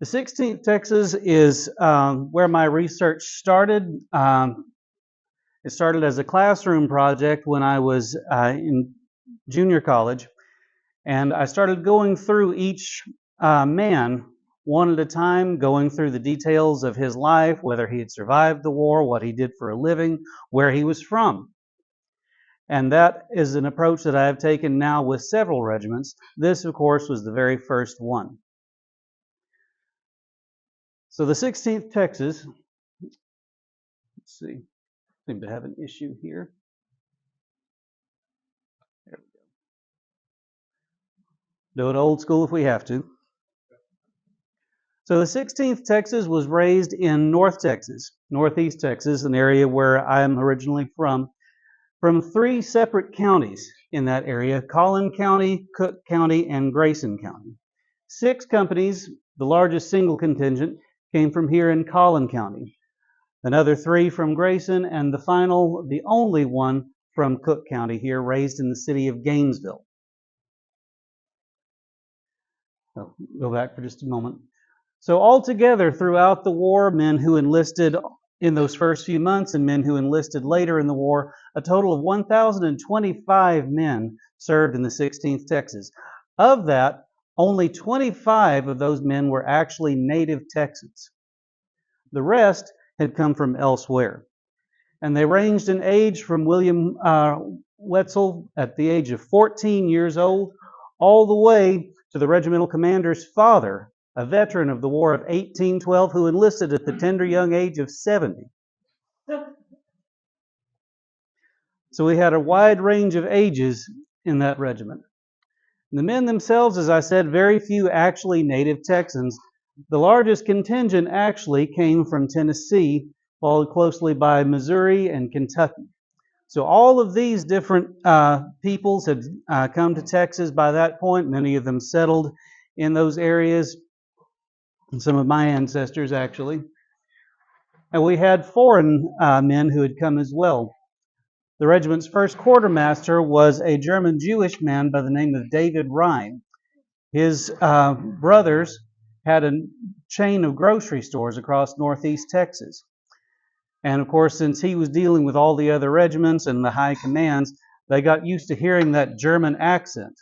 The 16th Texas is where my research started. It started as a classroom project when I was in junior college, and I started going through each man one at a time, going through the details of his life, whether he had survived the war, what he did for a living, where he was from. And that is an approach that I have taken now with several regiments. This, of course, was the very first one. So the 16th Texas, let's see, seem to have an issue here. There we go. Do it old school if we have to. So the 16th Texas was raised in North Texas, Northeast Texas, an area where I am originally from three separate counties in that area: Collin County, Cook County, and Grayson County. 6 companies, the largest single contingent, came from here in Collin County. Another 3 from Grayson, and the only one from Cook County here, raised in the city of Gainesville. So, go back for just a moment. So altogether, throughout the war, men who enlisted in those first few months and men who enlisted later in the war, a total of 1,025 men served in the 16th Texas. Of that, only 25 of those men were actually native Texans. The rest had come from elsewhere. And they ranged in age from William Wetzel at the age of 14 years old, all the way to the regimental commander's father, a veteran of the War of 1812 who enlisted at the tender young age of 70. So we had a wide range of ages in that regiment. The men themselves, as I said, very few actually native Texans. The largest contingent actually came from Tennessee, followed closely by Missouri and Kentucky. So all of these different peoples had come to Texas by that point. Many of them settled in those areas. Some of my ancestors, actually. And we had foreign men who had come as well. The regiment's first quartermaster was a German Jewish man by the name of David Rhine. His brothers had a chain of grocery stores across Northeast Texas. And of course, since he was dealing with all the other regiments and the high commands, they got used to hearing that German accent.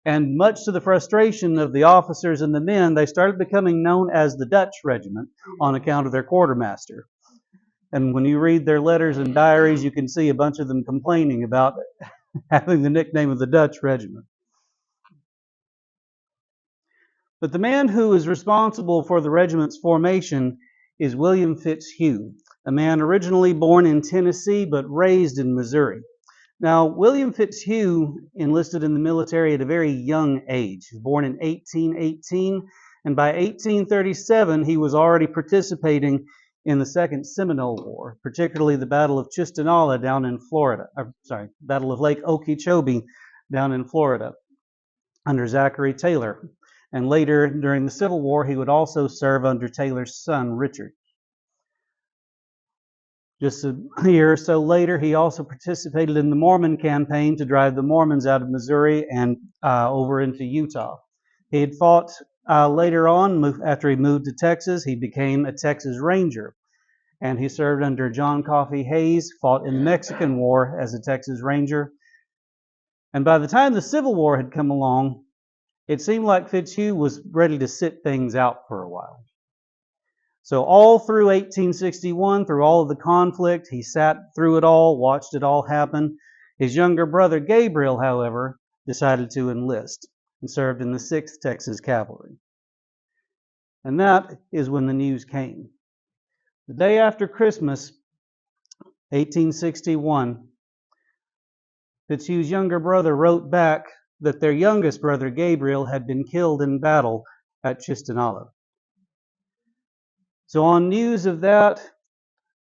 And much to the frustration of the officers and the men, they started becoming known as the Dutch Regiment on account of their quartermaster. And when you read their letters and diaries, you can see a bunch of them complaining about having the nickname of the Dutch Regiment. But the man who is responsible for the regiment's formation is William Fitzhugh, a man originally born in Tennessee but raised in Missouri. Now, William Fitzhugh enlisted in the military at a very young age. He was born in 1818, and by 1837, he was already participating in the Second Seminole War, particularly the Battle of Chistanola down in Florida. Battle of Lake Okeechobee down in Florida under Zachary Taylor. And later, during the Civil War, he would also serve under Taylor's son, Richard. Just a year or so later, he also participated in the Mormon campaign to drive the Mormons out of Missouri and over into Utah. He had fought later on, after he moved to Texas, he became a Texas Ranger. And he served under John Coffee Hayes, fought in the Mexican War as a Texas Ranger. And by the time the Civil War had come along, it seemed like Fitzhugh was ready to sit things out for a while. So all through 1861, through all of the conflict, he sat through it all, watched it all happen. His younger brother, Gabriel, however, decided to enlist and served in the 6th Texas Cavalry. And that is when the news came. The day after Christmas, 1861, Fitzhugh's younger brother wrote back that their youngest brother, Gabriel, had been killed in battle at Chistanola. So on news of that,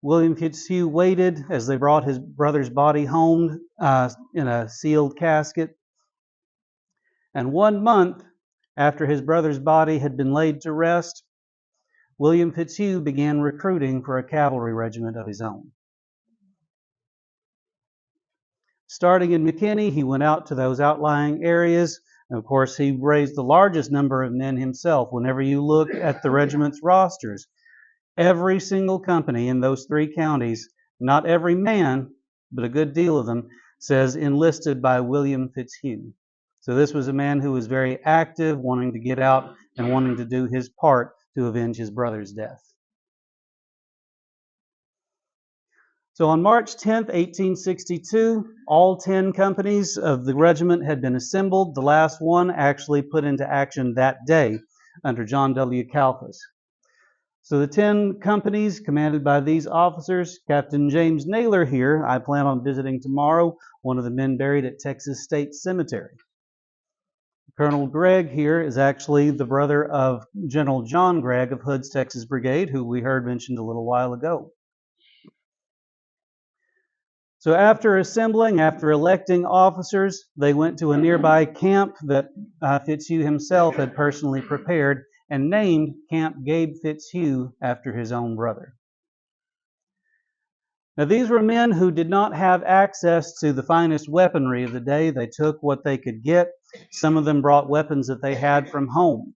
William Fitzhugh waited as they brought his brother's body home in a sealed casket. And 1 month after his brother's body had been laid to rest, William Fitzhugh began recruiting for a cavalry regiment of his own. Starting in McKinney, he went out to those outlying areas And of course, he raised the largest number of men himself. Whenever you look at the regiment's rosters, every single company in those 3 counties, not every man, but a good deal of them, says enlisted by William Fitzhugh. So this was a man who was very active, wanting to get out and wanting to do his part to avenge his brother's death. So on March 10th, 1862, all 10 companies of the regiment had been assembled. The last one actually put into action that day under John W. Kalfas. So the 10 companies commanded by these officers, Captain James Naylor here, I plan on visiting tomorrow, one of the men buried at Texas State Cemetery. Colonel Gregg here is actually the brother of General John Gregg of Hood's Texas Brigade, who we heard mentioned a little while ago. So after assembling, after electing officers, they went to a nearby camp that Fitzhugh himself had personally prepared and named Camp Gabe Fitzhugh after his own brother. Now these were men who did not have access to the finest weaponry of the day. They took what they could get. Some of them brought weapons that they had from home.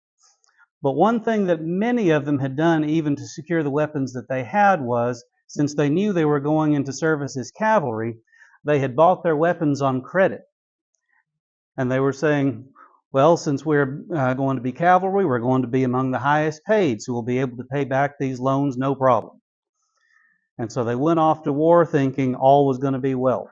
But one thing that many of them had done, even to secure the weapons that they had, was, since they knew they were going into service as cavalry, they had bought their weapons on credit. And they were saying, well, since we're going to be cavalry, we're going to be among the highest paid, so we'll be able to pay back these loans no problem. And so they went off to war thinking all was going to be well.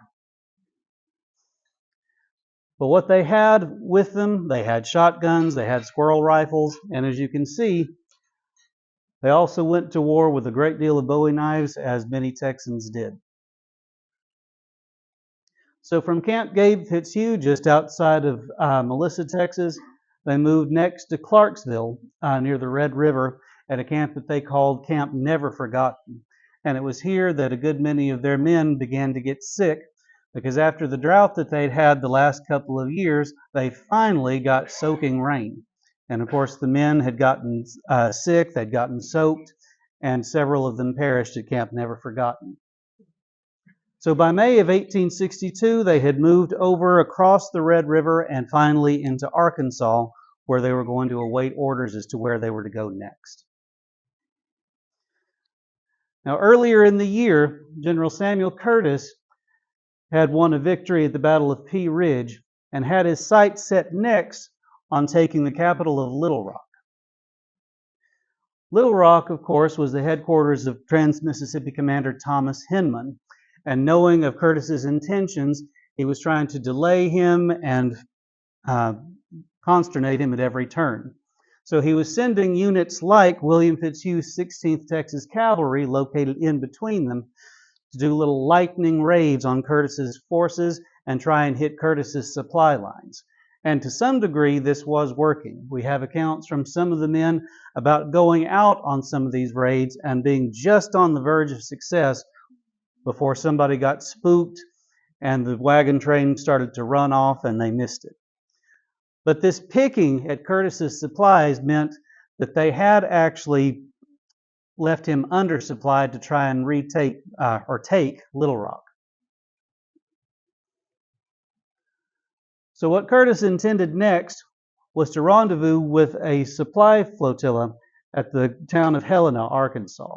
But what they had with them, they had shotguns, they had squirrel rifles, and as you can see, they also went to war with a great deal of Bowie knives, as many Texans did. So from Camp Gabe Fitzhugh, just outside of Melissa, Texas, they moved next to Clarksville, near the Red River, at a camp that they called Camp Never Forgotten. And it was here that a good many of their men began to get sick, because after the drought that they'd had the last couple of years, they finally got soaking rain. And of course, the men had gotten sick, they'd gotten soaked, and several of them perished at Camp Never Forgotten. So by May of 1862, they had moved over across the Red River and finally into Arkansas, where they were going to await orders as to where they were to go next. Now, earlier in the year, General Samuel Curtis had won a victory at the Battle of Pea Ridge and had his sights set next on taking the capital of Little Rock. Little Rock, of course, was the headquarters of Trans-Mississippi Commander Thomas Hinman, and knowing of Curtis's intentions, he was trying to delay him and consternate him at every turn. So he was sending units like William Fitzhugh's 16th Texas Cavalry, located in between them, to do little lightning raids on Curtis's forces and try and hit Curtis's supply lines. And to some degree, this was working. We have accounts from some of the men about going out on some of these raids and being just on the verge of success before somebody got spooked and the wagon train started to run off and they missed it. But this picking at Curtis's supplies meant that they had actually left him undersupplied to try and retake or take Little Rock. So what Curtis intended next was to rendezvous with a supply flotilla at the town of Helena, Arkansas.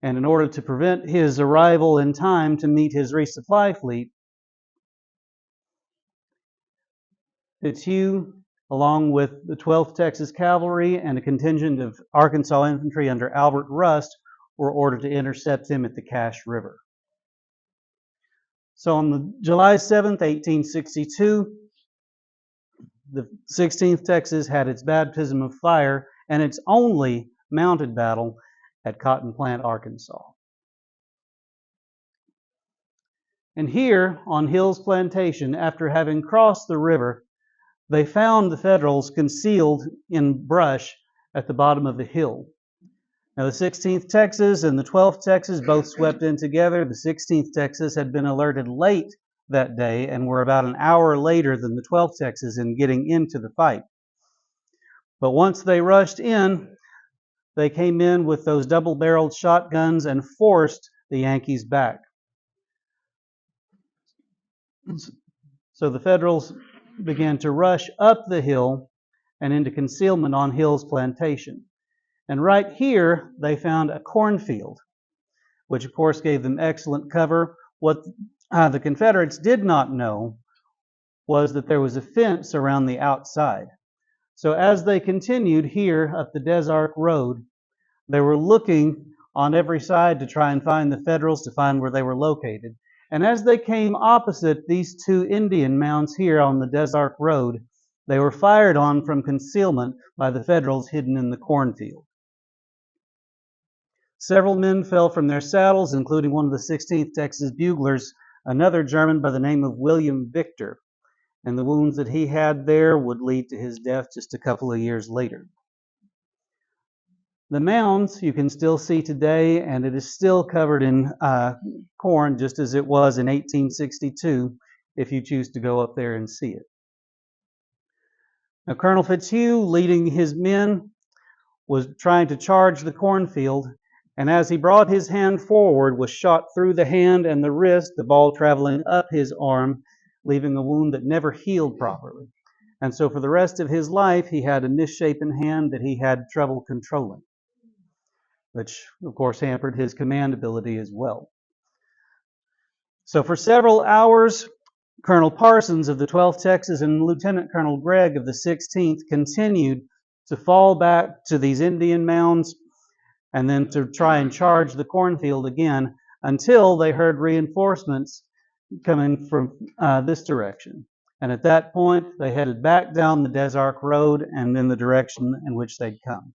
And in order to prevent his arrival in time to meet his resupply fleet, Fitzhugh, along with the 12th Texas Cavalry and a contingent of Arkansas Infantry under Albert Rust, were ordered to intercept him at the Cache River. So on July 7th, 1862, the 16th Texas had its baptism of fire and its only mounted battle at Cotton Plant, Arkansas. And here on Hill's Plantation, after having crossed the river, they found the Federals concealed in brush at the bottom of the hill. Now, the 16th Texas and the 12th Texas both swept in together. The 16th Texas had been alerted late that day and were about an hour later than the 12th Texas in getting into the fight. But once they rushed in, they came in with those double-barreled shotguns and forced the Yankees back. So the Federals began to rush up the hill and into concealment on Hill's plantation. And right here, they found a cornfield, which of course gave them excellent cover. What the Confederates did not know was that there was a fence around the outside. So as they continued here up the Des Arc Road, they were looking on every side to try and find the Federals, to find where they were located. And as they came opposite these two Indian mounds here on the Des Arc Road, they were fired on from concealment by the Federals hidden in the cornfield. Several men fell from their saddles, including one of the 16th Texas buglers, another German by the name of William Victor. And the wounds that he had there would lead to his death just a couple of years later. The mounds you can still see today, and it is still covered in corn, just as it was in 1862, if you choose to go up there and see it. Now, Colonel Fitzhugh, leading his men, was trying to charge the cornfield, and as he brought his hand forward, was shot through the hand and the wrist, the ball traveling up his arm, leaving a wound that never healed properly. And so for the rest of his life, he had a misshapen hand that he had trouble controlling, which of course hampered his command ability as well. So for several hours, Colonel Parsons of the 12th Texas and Lieutenant Colonel Gregg of the 16th continued to fall back to these Indian mounds and then to try and charge the cornfield again until they heard reinforcements coming from this direction. And at that point, they headed back down the Des Arc Road and in the direction in which they'd come.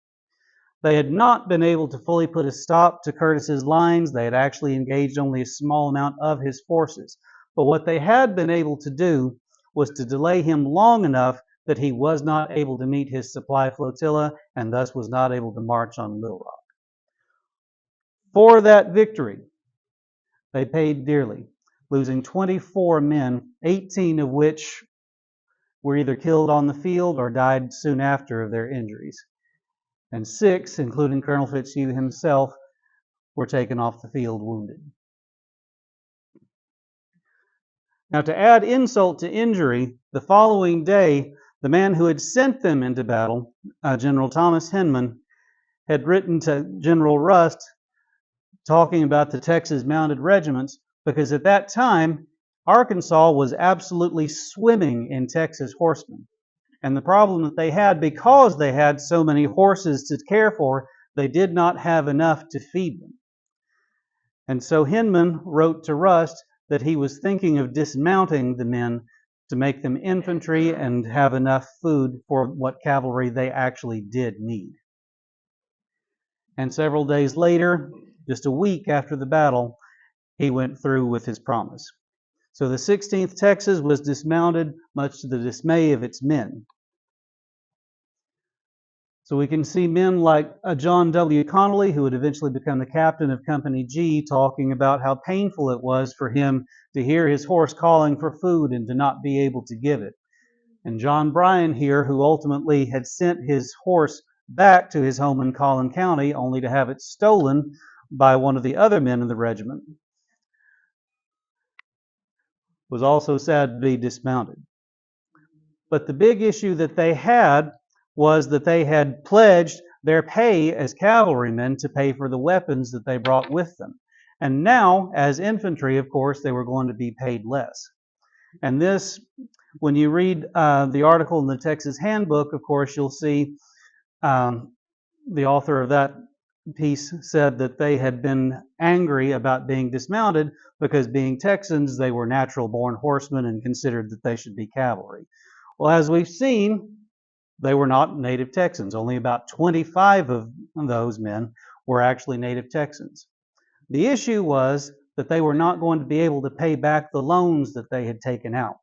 They had not been able to fully put a stop to Curtis's lines. They had actually engaged only a small amount of his forces. But what they had been able to do was to delay him long enough that he was not able to meet his supply flotilla and thus was not able to march on Little Rock. For that victory, they paid dearly, losing 24 men, 18 of which were either killed on the field or died soon after of their injuries. And 6, including Colonel Fitzhugh himself, were taken off the field wounded. Now, to add insult to injury, the following day, the man who had sent them into battle, General Thomas Hinman, had written to General Rust talking about the Texas mounted regiments, because at that time, Arkansas was absolutely swimming in Texas horsemen. And the problem that they had, because they had so many horses to care for, they did not have enough to feed them. And so Hinman wrote to Rust that he was thinking of dismounting the men to make them infantry and have enough food for what cavalry they actually did need. And several days later, just a week after the battle, he went through with his promise. So the 16th Texas was dismounted, much to the dismay of its men. So we can see men like John W. Connolly, who would eventually become the captain of Company G, talking about how painful it was for him to hear his horse calling for food and to not be able to give it. And John Bryan here, who ultimately had sent his horse back to his home in Collin County, only to have it stolen by one of the other men in the regiment, was also sad to be dismounted. But the big issue that they had was that they had pledged their pay as cavalrymen to pay for the weapons that they brought with them. And now, as infantry, of course, they were going to be paid less. And this, when you read the article in the Texas Handbook, of course, you'll see the author of that piece said that they had been angry about being dismounted because, being Texans, they were natural-born horsemen and considered that they should be cavalry. Well, as we've seen, they were not native Texans. Only about 25 of those men were actually native Texans. The issue was that they were not going to be able to pay back the loans that they had taken out,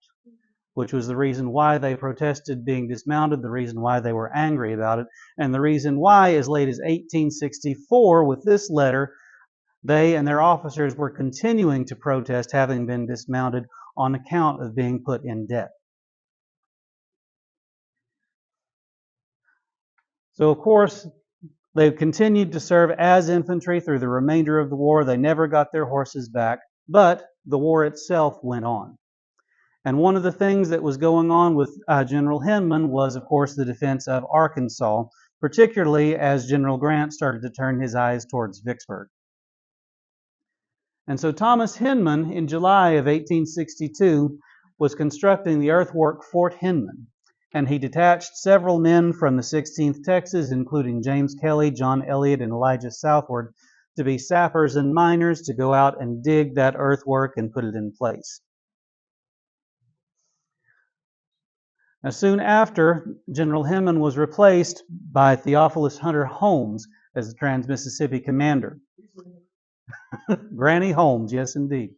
which was the reason why they protested being dismounted, the reason why they were angry about it, and the reason why, as late as 1864, with this letter, they and their officers were continuing to protest having been dismounted on account of being put in debt. So, of course, they continued to serve as infantry through the remainder of the war. They never got their horses back, but the war itself went on. And one of the things that was going on with General Hinman was, of course, the defense of Arkansas, particularly as General Grant started to turn his eyes towards Vicksburg. And so Thomas Hinman, in July of 1862, was constructing the earthwork Fort Hinman, and he detached several men from the 16th Texas, including James Kelly, John Elliott, and Elijah Southward, to be sappers and miners to go out and dig that earthwork and put it in place. Now, soon after, General Hinman was replaced by Theophilus Hunter Holmes as the Trans-Mississippi commander. Granny Holmes, yes indeed.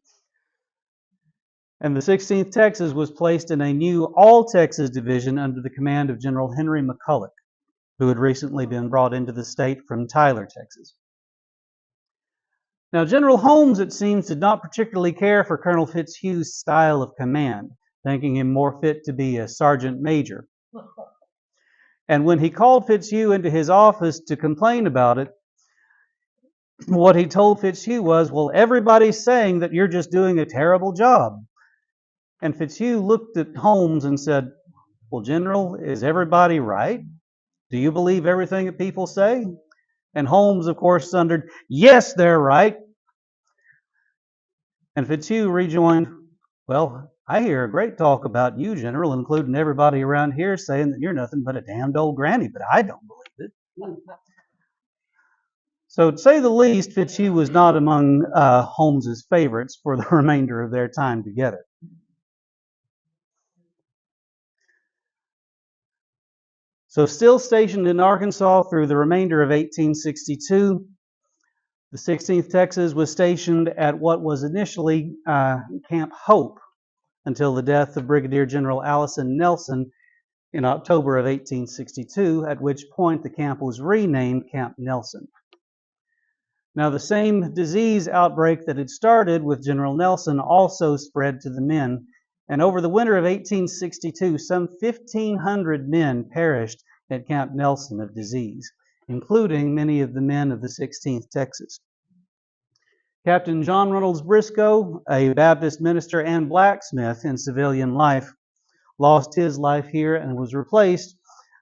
And the 16th Texas was placed in a new All-Texas division under the command of General Henry McCulloch, who had recently been brought into the state from Tyler, Texas. Now, General Holmes, it seems, did not particularly care for Colonel Fitzhugh's style of command, thinking him more fit to be a sergeant major. And when he called Fitzhugh into his office to complain about it, what he told Fitzhugh was, well, everybody's saying that you're just doing a terrible job. And Fitzhugh looked at Holmes and said, well, General, is everybody right? Do you believe everything that people say? And Holmes, of course, thundered, yes, they're right. And Fitzhugh rejoined, well, I hear a great talk about you, General, including everybody around here saying that you're nothing but a damned old granny, but I don't believe it. So, to say the least, Fitzhugh was not among Holmes's favorites for the remainder of their time together. So, still stationed in Arkansas through the remainder of 1862, the 16th Texas was stationed at what was initially Camp Hope until the death of Brigadier General Allison Nelson in October of 1862, at which point the camp was renamed Camp Nelson. Now, the same disease outbreak that had started with General Nelson also spread to the men, and over the winter of 1862, some 1,500 men perished at Camp Nelson of disease, including many of the men of the 16th Texas. Captain John Reynolds Briscoe, a Baptist minister and blacksmith in civilian life, lost his life here and was replaced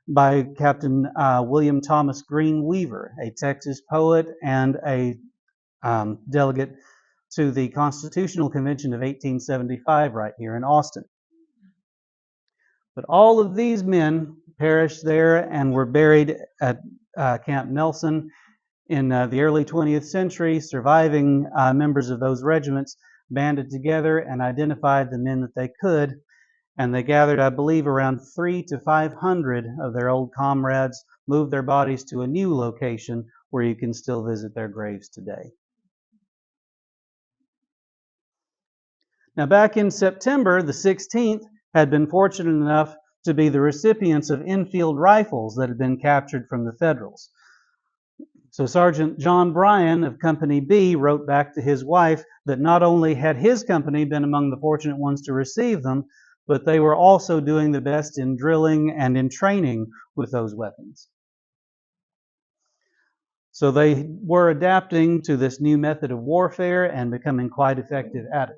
by Captain William Thomas Green Weaver, a Texas poet and a delegate to the Constitutional Convention of 1875 right here in Austin. But all of these men perished there and were buried at Camp Nelson. In the early 20th century, surviving members of those regiments banded together and identified the men that they could, and they gathered, I believe, around 300 to 500 of their old comrades, moved their bodies to a new location where you can still visit their graves today. Now, back in September, the 16th had been fortunate enough to be the recipients of Enfield rifles that had been captured from the Federals. So Sergeant John Bryan of Company B wrote back to his wife that not only had his company been among the fortunate ones to receive them, but they were also doing the best in drilling and in training with those weapons. So they were adapting to this new method of warfare and becoming quite effective at it.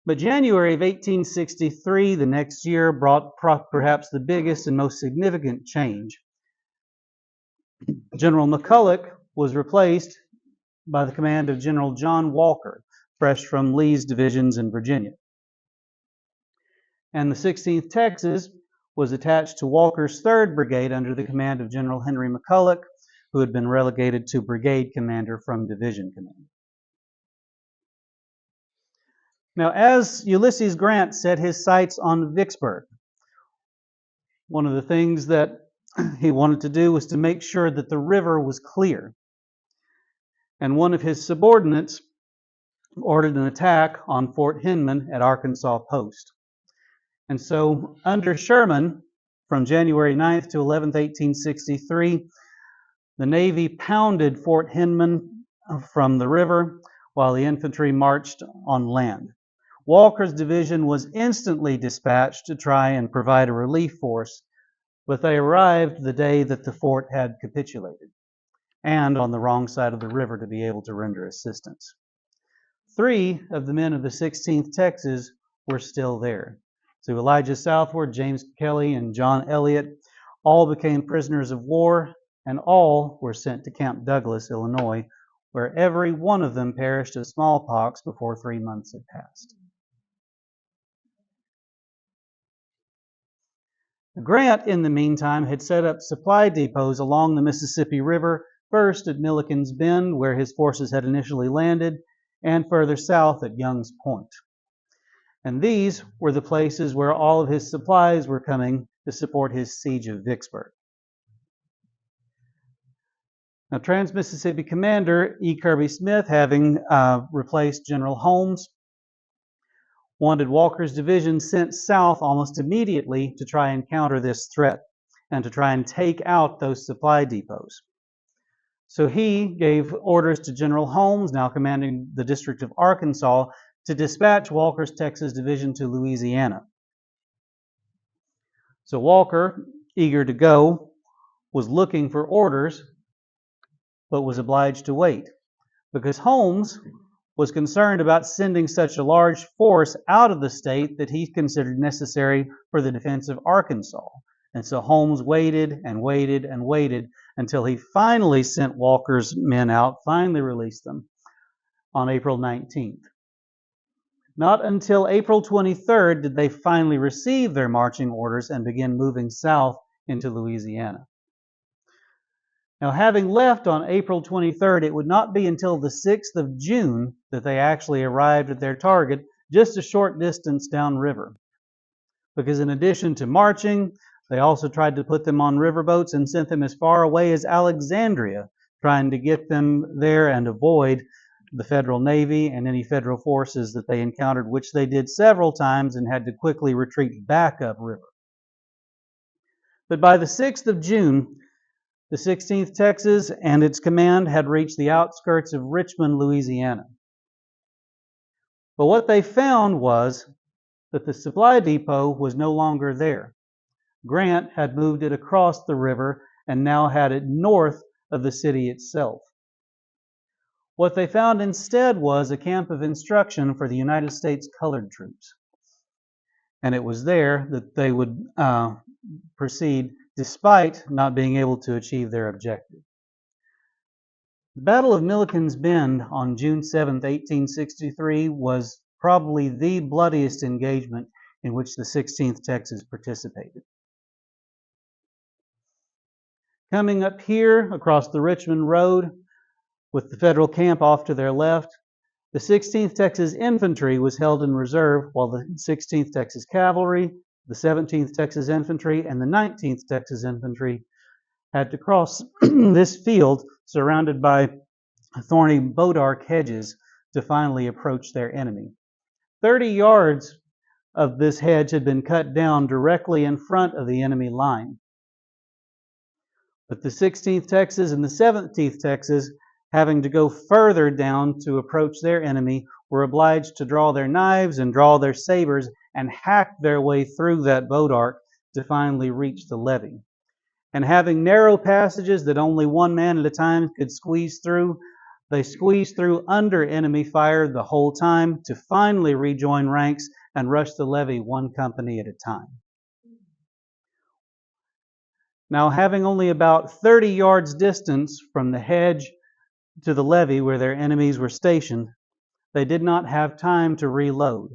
But January of 1863, the next year, brought perhaps the biggest and most significant change. General McCulloch was replaced by the command of General John Walker, fresh from Lee's divisions in Virginia. And the 16th Texas was attached to Walker's 3rd Brigade under the command of General Henry McCulloch, who had been relegated to brigade commander from division command. Now, as Ulysses Grant set his sights on Vicksburg, one of the things that he wanted to do was to make sure that the river was clear. And one of his subordinates ordered an attack on Fort Hinman at Arkansas Post. And so, under Sherman, from January 9th to 11th, 1863, the Navy pounded Fort Hinman from the river while the infantry marched on land. Walker's division was instantly dispatched to try and provide a relief force, but they arrived the day that the fort had capitulated, and on the wrong side of the river to be able to render assistance. 3 of the men of the 16th Texas were still there. So Elijah Southward, James Kelly, and John Elliott all became prisoners of war, and all were sent to Camp Douglas, Illinois, where every one of them perished of smallpox before 3 months had passed. Grant, in the meantime, had set up supply depots along the Mississippi River, first at Milliken's Bend, where his forces had initially landed, and further south at Young's Point. And these were the places where all of his supplies were coming to support his siege of Vicksburg. Now, Trans-Mississippi Commander E. Kirby Smith, having replaced General Holmes, wanted Walker's division sent south almost immediately to try and counter this threat and to try and take out those supply depots. So he gave orders to General Holmes, now commanding the District of Arkansas, to dispatch Walker's Texas Division to Louisiana. So Walker, eager to go, was looking for orders, but was obliged to wait, because Holmes was concerned about sending such a large force out of the state that he considered necessary for the defense of Arkansas. And so Holmes waited and waited and waited until he finally sent Walker's men out, finally released them on April 19th. Not until April 23rd did they finally receive their marching orders and begin moving south into Louisiana. Now, having left on April 23rd, it would not be until the 6th of June that they actually arrived at their target, just a short distance downriver. Because in addition to marching, they also tried to put them on riverboats and sent them as far away as Alexandria, trying to get them there and avoid the Federal Navy and any Federal forces that they encountered, which they did several times and had to quickly retreat back upriver. But by the 6th of June, the 16th Texas and its command had reached the outskirts of Richmond, Louisiana. But what they found was that the supply depot was no longer there. Grant had moved it across the river and now had it north of the city itself. What they found instead was a camp of instruction for the United States colored troops. And it was there that they would proceed despite not being able to achieve their objective. The Battle of Milliken's Bend on June 7, 1863 was probably the bloodiest engagement in which the 16th Texas participated. Coming up here across the Richmond Road with the Federal camp off to their left, the 16th Texas Infantry was held in reserve while the 16th Texas Cavalry, the 17th Texas Infantry, and the 19th Texas Infantry had to cross this field surrounded by thorny bodark hedges to finally approach their enemy. 30 yards of this hedge had been cut down directly in front of the enemy line. But the 16th Texas and the 17th Texas, having to go further down to approach their enemy, were obliged to draw their knives and draw their sabers and hack their way through that bodark to finally reach the levee. And having narrow passages that only one man at a time could squeeze through, they squeezed through under enemy fire the whole time to finally rejoin ranks and rush the levee one company at a time. Now, having only about 30 yards distance from the hedge to the levee where their enemies were stationed, they did not have time to reload.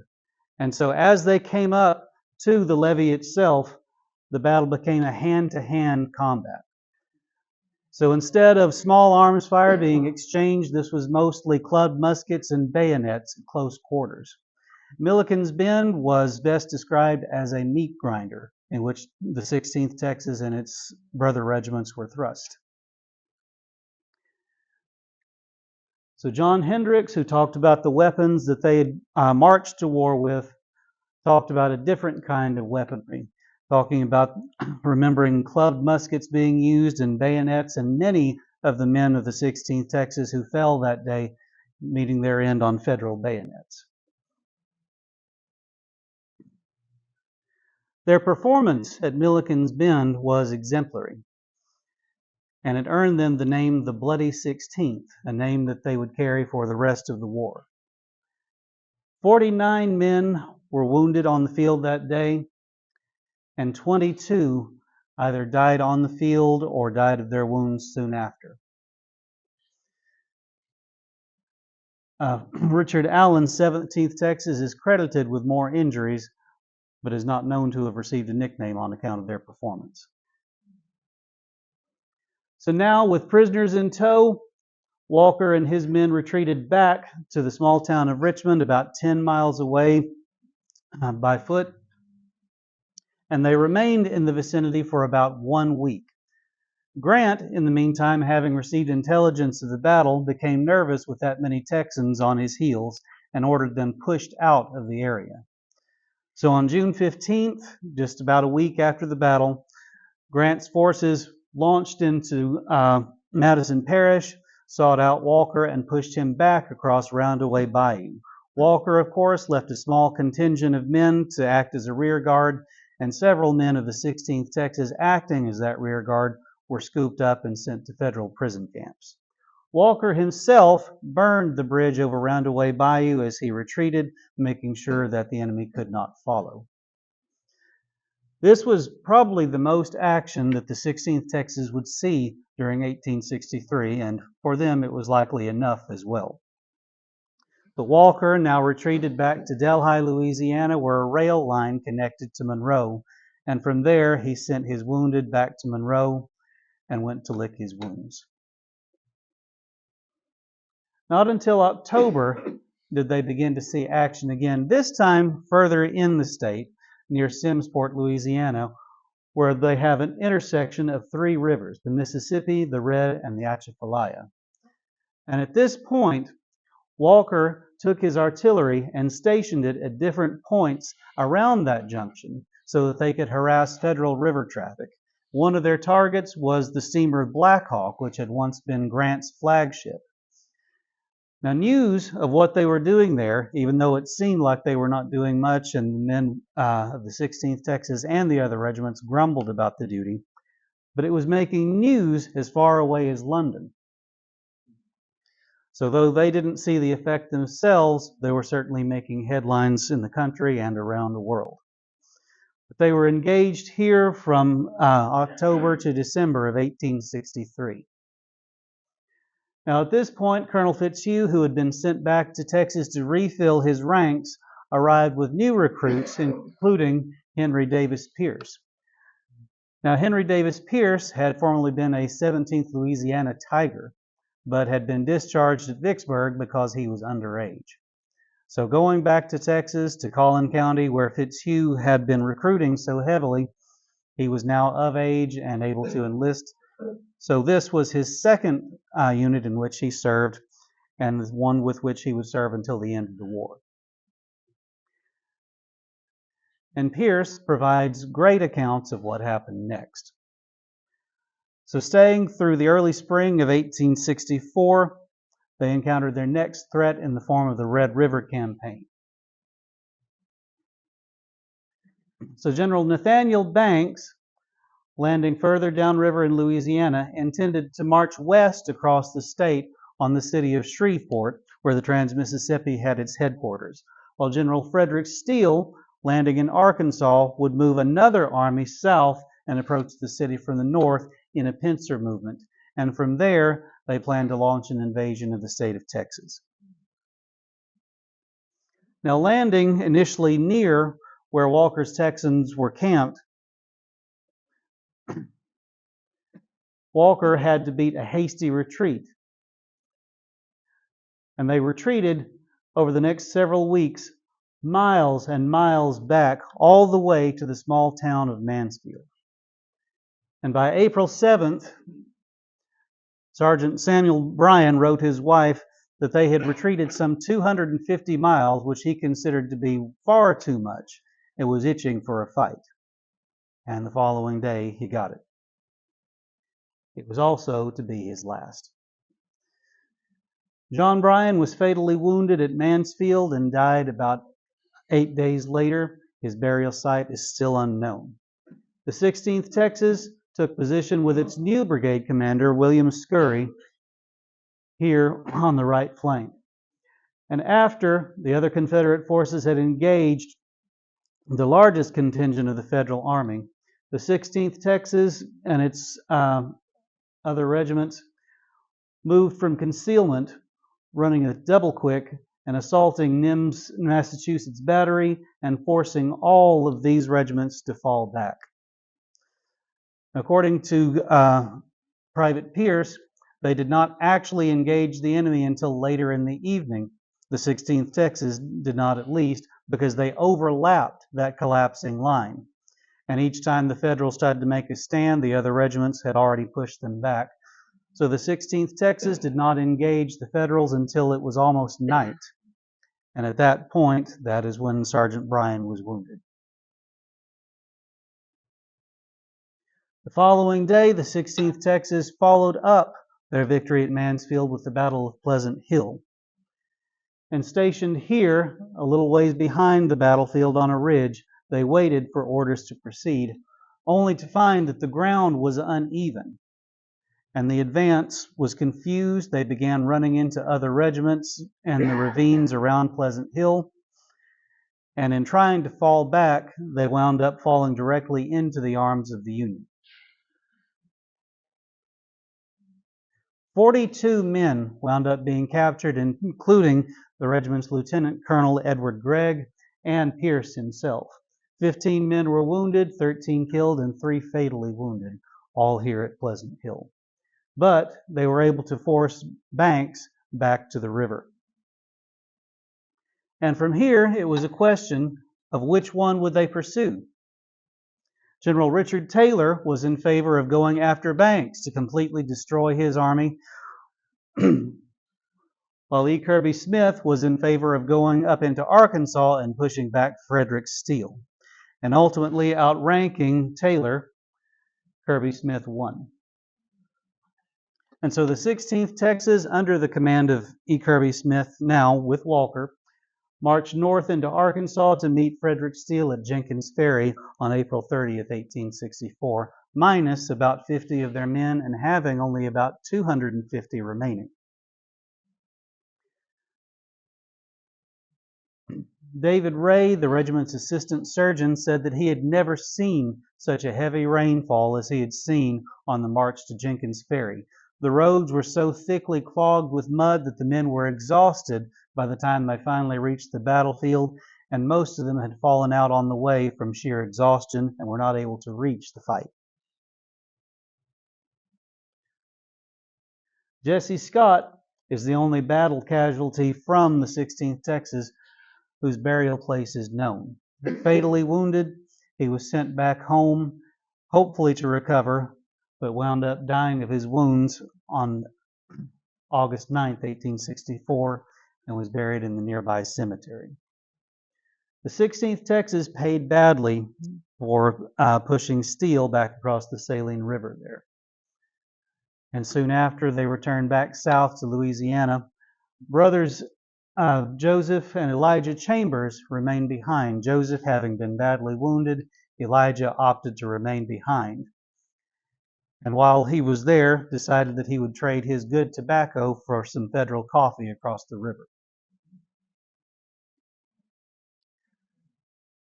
And so as they came up to the levee itself, the battle became a hand-to-hand combat. So instead of small arms fire being exchanged, this was mostly clubbed muskets and bayonets at close quarters. Milliken's Bend was best described as a meat grinder in which the 16th Texas and its brother regiments were thrust. So John Hendricks, who talked about the weapons that they had marched to war with, talked about a different kind of weaponry, talking about remembering clubbed muskets being used and bayonets, and many of the men of the 16th Texas who fell that day meeting their end on Federal bayonets. Their performance at Milliken's Bend was exemplary, and it earned them the name the Bloody 16th, a name that they would carry for the rest of the war. 49 men were wounded on the field that day, and 22 either died on the field or died of their wounds soon after. Richard Allen, 17th Texas, is credited with more injuries, but is not known to have received a nickname on account of their performance. So now, with prisoners in tow, Walker and his men retreated back to the small town of Richmond, about 10 miles away by foot, and they remained in the vicinity for about 1 week. Grant, in the meantime, having received intelligence of the battle, became nervous with that many Texans on his heels and ordered them pushed out of the area. So on June 15th, just about a week after the battle, Grant's forces launched into Madison Parish, sought out Walker, and pushed him back across Roundaway Bayou. Walker, of course, left a small contingent of men to act as a rear guard, and several men of the 16th Texas acting as that rear guard were scooped up and sent to federal prison camps. Walker himself burned the bridge over Roundaway Bayou as he retreated, making sure that the enemy could not follow. This was probably the most action that the 16th Texas would see during 1863, and for them it was likely enough as well. But Walker now retreated back to Delhi, Louisiana, where a rail line connected to Monroe, and from there he sent his wounded back to Monroe and went to lick his wounds. Not until October did they begin to see action again, this time further in the state, near Simmsport, Louisiana, where they have an intersection of 3 rivers, the Mississippi, the Red, and the Atchafalaya. And at this point, Walker took his artillery and stationed it at different points around that junction so that they could harass federal river traffic. One of their targets was the steamer Black Hawk, which had once been Grant's flagship. Now, news of what they were doing there, even though it seemed like they were not doing much and the men of the 16th Texas and the other regiments grumbled about the duty, but it was making news as far away as London. So though they didn't see the effect themselves, they were certainly making headlines in the country and around the world. But they were engaged here from October to December of 1863. Now, at this point, Colonel Fitzhugh, who had been sent back to Texas to refill his ranks, arrived with new recruits, including Henry Davis Pierce. Now, Henry Davis Pierce had formerly been a 17th Louisiana Tiger, but had been discharged at Vicksburg because he was underage. So going back to Texas, to Collin County, where Fitzhugh had been recruiting so heavily, he was now of age and able to enlist. So this was his second unit in which he served, and one with which he would serve until the end of the war. And Pierce provides great accounts of what happened next. So staying through the early spring of 1864, they encountered their next threat in the form of the Red River Campaign. So General Nathaniel Banks, landing further downriver in Louisiana, intended to march west across the state on the city of Shreveport, where the Trans-Mississippi had its headquarters, while General Frederick Steele, landing in Arkansas, would move another army south and approach the city from the north in a pincer movement. And from there, they planned to launch an invasion of the state of Texas. Now, landing initially near where Walker's Texans were camped, Walker had to beat a hasty retreat. And they retreated over the next several weeks, miles and miles back, all the way to the small town of Mansfield. And by April 7th, Sergeant Samuel Bryan wrote his wife that they had retreated some 250 miles, which he considered to be far too much, and was itching for a fight. And the following day, he got it. It was also to be his last. John Bryan was fatally wounded at Mansfield and died about 8 days later. His burial site is still unknown. The 16th Texas took position with its new brigade commander, William Scurry, here on the right flank. And after the other Confederate forces had engaged the largest contingent of the Federal Army. The 16th Texas and its other regiments moved from concealment, running a double quick and assaulting Nims, Massachusetts battery and forcing all of these regiments to fall back. According to Private Pierce, they did not actually engage the enemy until later in the evening. The 16th Texas did not, at least, because they overlapped that collapsing line. And each time the Federals tried to make a stand, the other regiments had already pushed them back. So the 16th Texas did not engage the Federals until it was almost night. And at that point, that is when Sergeant Bryan was wounded. The following day, the 16th Texas followed up their victory at Mansfield with the Battle of Pleasant Hill. And stationed here, a little ways behind the battlefield on a ridge, they waited for orders to proceed, only to find that the ground was uneven. And the advance was confused. They began running into other regiments and the ravines around Pleasant Hill. And in trying to fall back, they wound up falling directly into the arms of the Union. 42 men wound up being captured, including the regiment's Lieutenant Colonel Edward Gregg and Pierce himself. 15 men were wounded, 13 killed, and 3 fatally wounded, all here at Pleasant Hill. But they were able to force Banks back to the river. And from here, it was a question of which one would they pursue. General Richard Taylor was in favor of going after Banks to completely destroy his army, while E. Kirby Smith was in favor of going up into Arkansas and pushing back Frederick Steele. And ultimately, outranking Taylor, Kirby Smith won. And so the 16th Texas, under the command of E. Kirby Smith, now with Walker, marched north into Arkansas to meet Frederick Steele at Jenkins Ferry on April 30th, 1864, minus about 50 of their men and having only about 250 remaining. David Ray, the regiment's assistant surgeon, said that he had never seen such a heavy rainfall as he had seen on the march to Jenkins Ferry. The roads were so thickly clogged with mud that the men were exhausted by the time they finally reached the battlefield, and most of them had fallen out on the way from sheer exhaustion and were not able to reach the fight. Jesse Scott is the only battle casualty from the 16th Texas whose burial place is known. Fatally wounded, he was sent back home, hopefully to recover, but wound up dying of his wounds on August 9th, 1864, and was buried in the nearby cemetery. The 16th Texas paid badly for pushing Steele back across the Saline River there. And soon after, they returned back south to Louisiana. Brothers Joseph and Elijah Chambers remained behind. Joseph, having been badly wounded, Elijah opted to remain behind. And while he was there, decided that he would trade his good tobacco for some Federal coffee across the river.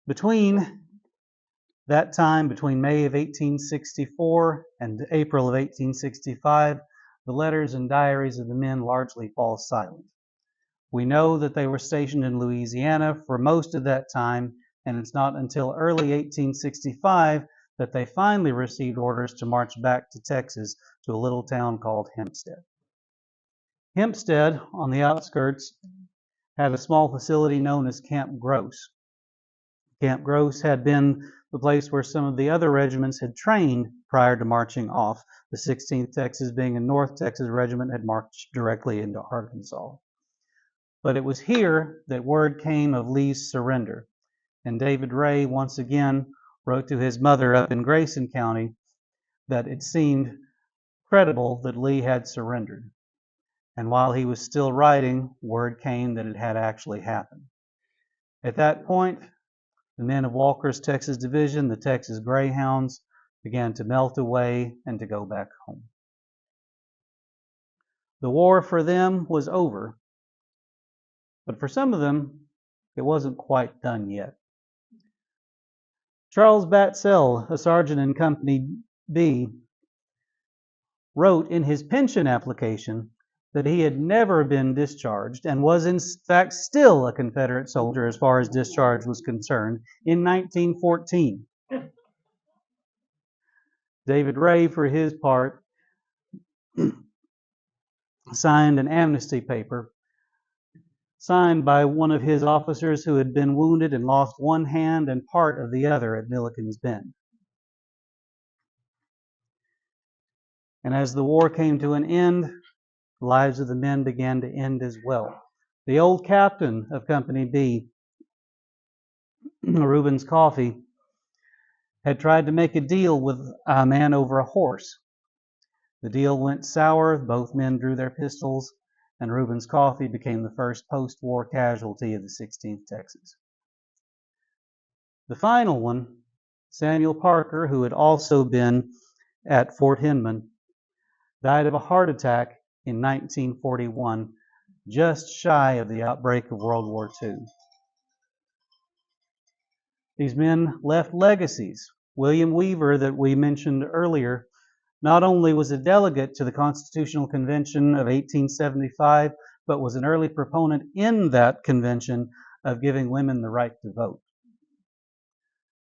Between that time, between May of 1864 and April of 1865, the letters and diaries of the men largely fall silent. We know that they were stationed in Louisiana for most of that time, and it's not until early 1865 that they finally received orders to march back to Texas to a little town called Hempstead. Hempstead, on the outskirts, had a small facility known as Camp Gross. Camp Gross had been the place where some of the other regiments had trained prior to marching off. The 16th Texas, being a North Texas regiment, had marched directly into Arkansas. But it was here that word came of Lee's surrender. And David Ray once again wrote to his mother up in Grayson County that it seemed credible that Lee had surrendered. And while he was still writing, word came that it had actually happened. At that point, the men of Walker's Texas Division, the Texas Greyhounds, began to melt away and to go back home. The war for them was over, but for some of them, it wasn't quite done yet. Charles Batsell, a sergeant in Company B, wrote in his pension application that he had never been discharged and was in fact still a Confederate soldier as far as discharge was concerned in 1914. David Ray, for his part, signed an amnesty paper signed by one of his officers who had been wounded and lost one hand and part of the other at Milliken's Bend. And as the war came to an end, the lives of the men began to end as well. The old captain of Company B, Reuben's Coffee, had tried to make a deal with a man over a horse. The deal went sour, both men drew their pistols, and Reuben's Coffee became the first post-war casualty of the 16th Texas. The final one, Samuel Parker, who had also been at Fort Hinman, died of a heart attack in 1941, just shy of the outbreak of World War II. These men left legacies. William Weaver, that we mentioned earlier, not only was a delegate to the Constitutional Convention of 1875, but was an early proponent in that convention of giving women the right to vote.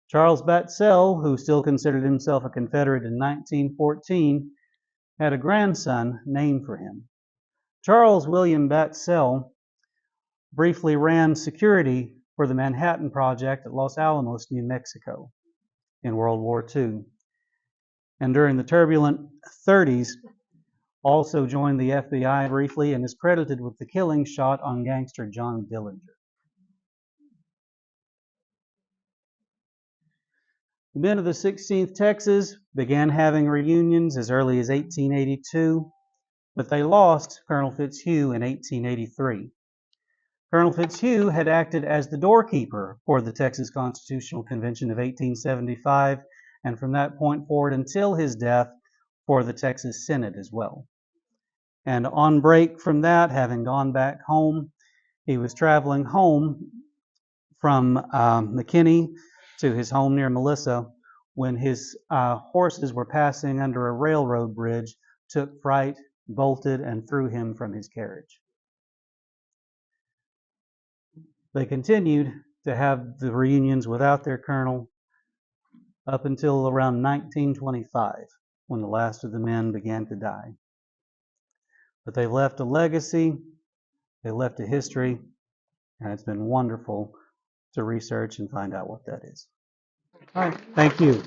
Charles Batsell, who still considered himself a Confederate in 1914, had a grandson named for him. Charles William Batsell briefly ran security for the Manhattan Project at Los Alamos, New Mexico in World War II. And during the turbulent 30s, also joined the FBI briefly and is credited with the killing shot on gangster John Dillinger. The men of the 16th Texas began having reunions as early as 1882, but they lost Colonel Fitzhugh in 1883. Colonel Fitzhugh had acted as the doorkeeper for the Texas Constitutional Convention of 1875, and from that point forward until his death, for the Texas Senate as well. And on break from that, having gone back home, he was traveling home from McKinney to his home near Melissa when his horses were passing under a railroad bridge, took fright, bolted, and threw him from his carriage. They continued to have the reunions without their colonel up until around 1925, when the last of the men began to die. But they left a legacy, they left a history, and it's been wonderful to research and find out what that is. All right, thank you.